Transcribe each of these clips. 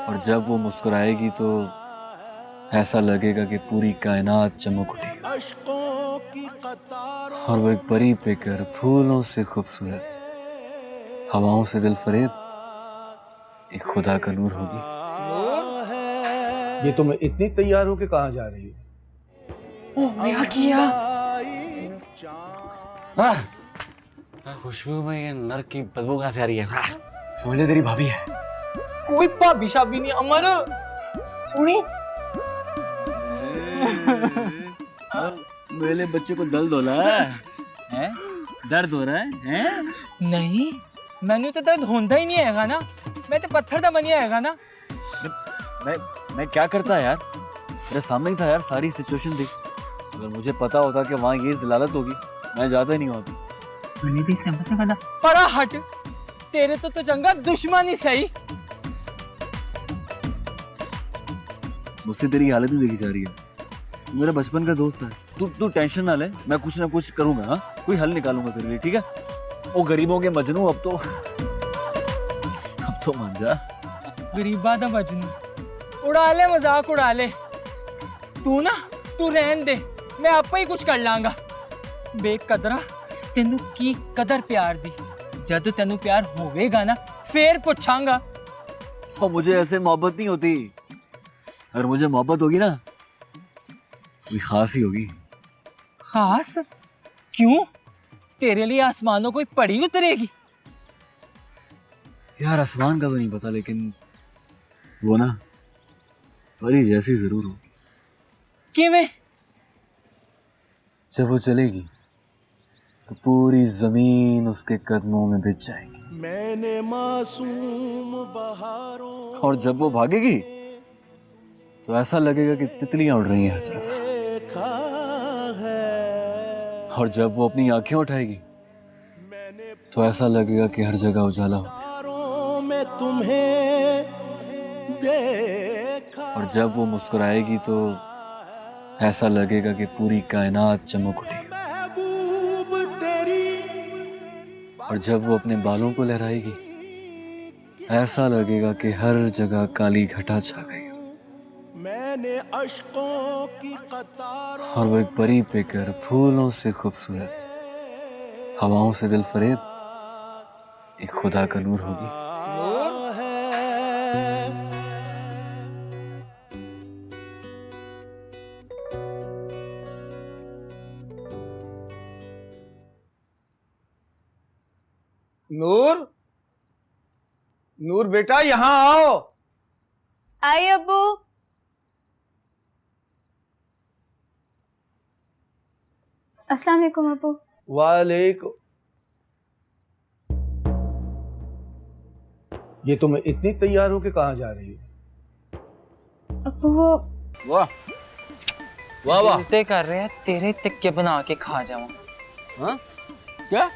और जब वो मुस्कुराएगी तो ऐसा लगेगा कि पूरी कायनात चमक उठी और वो एक परी पेकर फूलों से खूबसूरत, हवाओं से दिल फरेब, एक खुदा का नूर होगी। ये तुम इतनी तैयार हो के कहाँ जा रही हो? क्या किया? खुशबू में ये नर की बदबू कहाँ से आ रही है? समझ ले तेरी भाभी है। कोई भाभी शाबी नहीं अमर। सुनी मेरे बच्चे को दर्द हो रहा है? दर्द हो रहा है? नहीं, मैंने तो दर्द होता ही नहीं है ना। मैं तो पत्थर दा बनिया है ना। मैं क्या करता यार, मेरे सामने ही था यार, सारी सिचुएशन थी। अगर मुझे पता होता कि वहाँ ये जलालत होगी, मैं जाता ही नहीं होता। मैंने तो सहमत नहीं करना। पड़ा हट, तेरे तो चंगा दुश्मन ही सही। मुझसे तेरी हालत नहीं देखी जा रही है। तू मेरा बचपन का दोस्त है। तू टेंशन ना ले, मैं कुछ ना कुछ करूंगा। हाँ, कोई हल निकालूंगा तेरे लिए, ठीक है? ओ गरीबों के मजनू, अब तो मान जा। गरीबा दा मजनू उड़ा ले, मजाक उड़ा ले। तू रहन दे, मैं आपे ही कुछ कर लांगा। बेकदरा तेनू की कदर प्यार दी, जद तेनू प्यार होवेगा ना फिर पूछांगा। और मुझे ऐसे मोहब्बत नहीं होती। अगर मुझे मोहब्बत होगी ना, कोई खास ही होगी। खास? क्यों? तेरे लिए आसमानों कोई पड़ी उतरेगी? यार आसमान का तो नहीं पता, लेकिन वो ना परी जैसी जरूर होगी। किवें? जब वो चलेगी तो पूरी जमीन उसके कदमों में बिछ जाएगी। मैंने मासूम बहारों। और जब वो भागेगी तो ऐसा लगेगा कि तितलियां उड़ रही हैं हर तरफ। और जब वो अपनी आंखें उठाएगी तो ऐसा लगेगा कि हर जगह उजाला हो। और जब वो मुस्कुराएगी तो ऐसा लगेगा कि पूरी कायनात चमक उठी। और जब वो अपने बालों को लहराएगी, ऐसा लगेगा कि हर जगह काली घटा छा गई। और वो एक परी पेकर फूलों से खूबसूरत, हवाओं से दिल फरेब, एक खुदा का नूर होगी। नूर, नूर बेटा यहाँ आओ। आई अब्बू। अस्सलाम वालेकुम अब्बू। वालेकुम। ये तुम इतनी तैयार हो के कहाँ जा रही हो? अब्बू वो वाह वाह वाह। उल्टे कर रहे हैं, तेरे तिक्के बना के खा जाऊं। हाँ? क्या?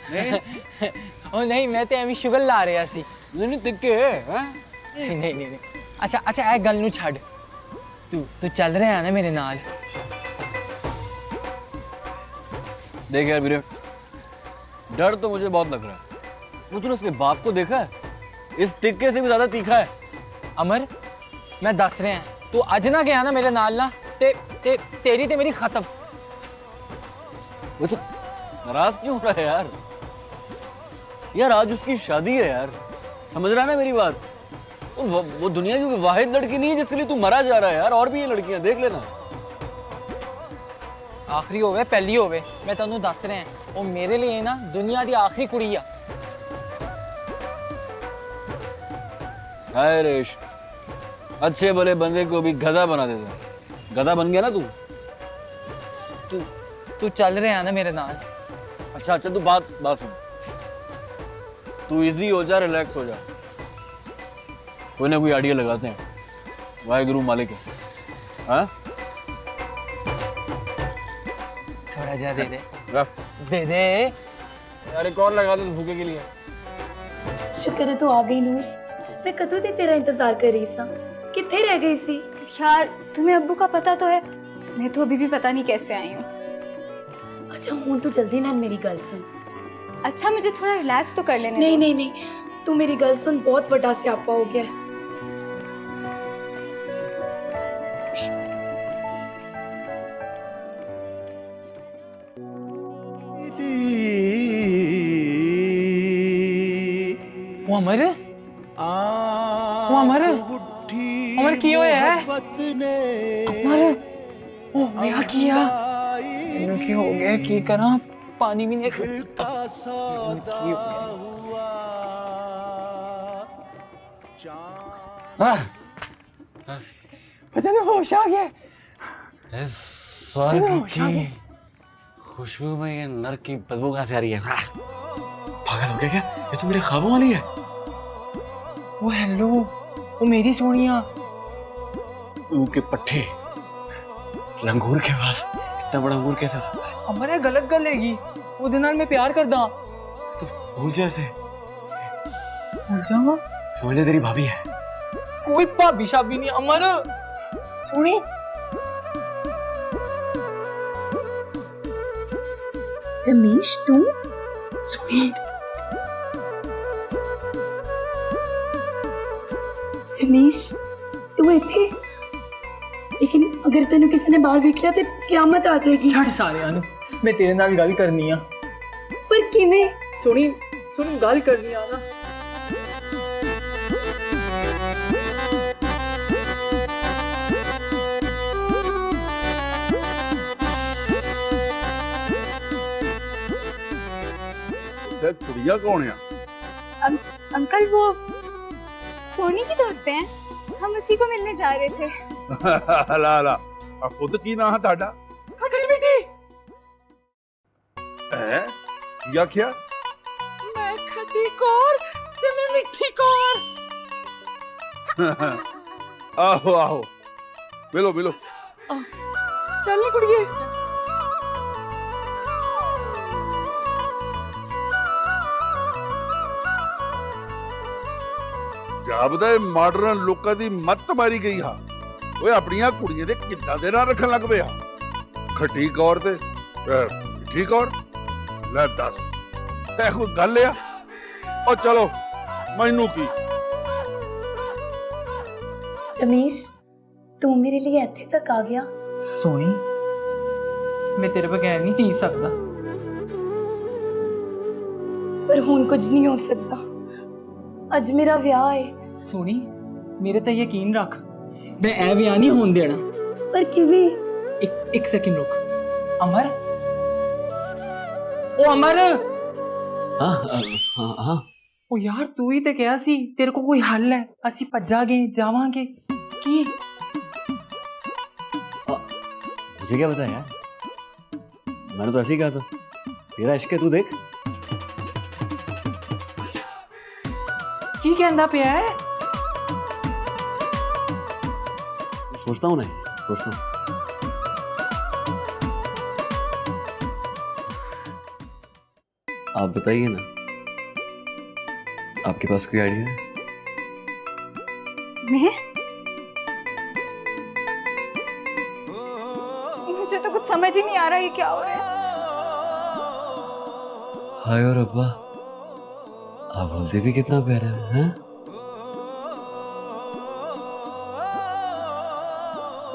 ओ नहीं, मैं तो एवं शुगर ला रहा सी। नहीं तिक्के है? नहीं। अच्छा ए गल नू छड़। तू चल रहा है ना मेरे नाल? देख यार वीरे, डर तो मुझे बहुत लग रहा है। वो तूने उसके बाप को देखा है? इस तिक्के से भी ज्यादा तीखा है। अमर, मैं दस रहा हैं, तू अज ना गया ना मेरे नाल ना तेरी ते मेरी खत्म। वो तो नाराज क्यों हो रहा है यार? यार आज उसकी शादी है यार, समझ रहा है ना मेरी बात? वो दुनिया की वाहिद लड़की नहीं है जिसके लिए तू मरा जा रहा है यार। और भी ये लड़कियां देख लेना। आखिरी होवे पहली होवे, मैं तेनू दस रहा हैं, वो मेरे लिए ना दुनिया की आखिरी कुड़ी आ। हाय रेश, अच्छे भले बंदे को भी गधा बना देता। गधा बन गया ना तू चल रहा है ना मेरे नाल? अच्छा तू बात सुन। तू इजी हो जा, रिलैक्स हो जा। कोई ना कोई आइडिया लगाते हैं। वाहेगुरु मालिक है। हाँ? थोड़ा जा दे दे। अरे कौन लगा दे भूखे के लिए? शुक्र है तू आ गई नूर। मैं कदों दी तेरा इंतजार कर रही सा। किथे रह गई सी? यार तुम्हें अब्बू का पता तो है, मैं तो अभी भी पता नहीं कैसे आई हूँ। अच्छा हुन तू जल्दी ना मेरी गल सुन। अच्छा मुझे थोड़ा रिलैक्स तो कर लेने नहीं, तू मेरी गल सुन, बहुत वड्डा स्यापा हो गया है। अमर अमर अमर की होया है अमर ओ मेरा किया इन्हें की हो गया की करा पानी भी नहीं पता नहीं होश आ गया स्वर्ग की खुशबू में ये नर की बदबू कहाँ से आ रही है? पागल हो गया क्या? ये तो मेरे ख्वाबों वाली है। वो हेलो वो मेरी सोनिया ऊँ के पट्टे लंगूर के पास इतना बड़ा अंगूर कैसे हो सकता है? अमर ये गलत गलेगी वो दिन मैं प्यार करदा तो भूल जा इसे। भूल जाऊंगा समझ ले तेरी भाभी है। कोई भाभी शाबी नहीं अमर सुनी रमेश तू सुनी रमेश तू इथे लेकिन अगर तेन किसी ने बाहर वेख लिया तो क्यामत आ जाएगी छड़ सारे मैं तेरे नाल गल करनी आ पर किवें सुनी सुनी गल करनी आ ना कुड़िया कौन है? अंकल वो सोनी की दोस्त हैं, हम उसी को मिलने जा रहे थे। हला हला खुद की ना है ताड़ा खटल बेटी है क्या क्या? मैं खटी कौर ते मैं मिठी कौर आहो आहो मिलो मिलो चल नी कुड़िए ਜਾਪਦਾ ਮਾਡਰਨ ਲੋਕਾਂ ਦੀ ਮੱਤ ਮਾਰੀ ਗਈ ਹਾਂ ਓਏ ਆਪਣੀਆਂ ਕੁੜੀਆਂ ਦੇ ਕਿੱਦਾਂ ਦੇ ਨਾਲ ਰੱਖਣ ਲੱਗ ਪਿਆ ਖੱਟੀ ਕੌਰ ਤੇ ਮਿੱਠੀ ਕੌਰ ਲੈ ਦੱਸ ਇਹ ਕੋਈ ਗੱਲ ਆ ਉਹ ਚਲੋ ਮੈਨੂੰ ਕੀ रमेश तू मेरे लिए इथे तक आ गया सोनी मैं तेरे बगैर नहीं जी सकता पर हुन कुछ नहीं हो सकता अज मेरा ब्याह है सोनी मेरे ते यकीन रख मैं ए ब्याह नहीं होने देना पर किवें एक सेकंड रुक अमर ओ अमर हाँ हाँ हाँ ओ यार तू ही ते कहा सी तेरे को कोई हल है असी भजागे जावांगे की मुझे क्या पता यार मैंने तो ऐसे ही कहा था तेरा इश्क है तू देख की कहंदा पिया है सोचता हूँ नहीं सोचता हूँ आप बताइए ना आपके पास कोई आइडिया है? मैं मुझे तो कुछ समझ ही नहीं आ रहा ये क्या हो रहा है। हाय और अब्बा आप बोलते भी कितना प्यारा है हैं?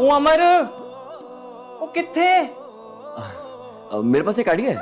ओ अमर ओ किथे मेरे पास एक आइडिया है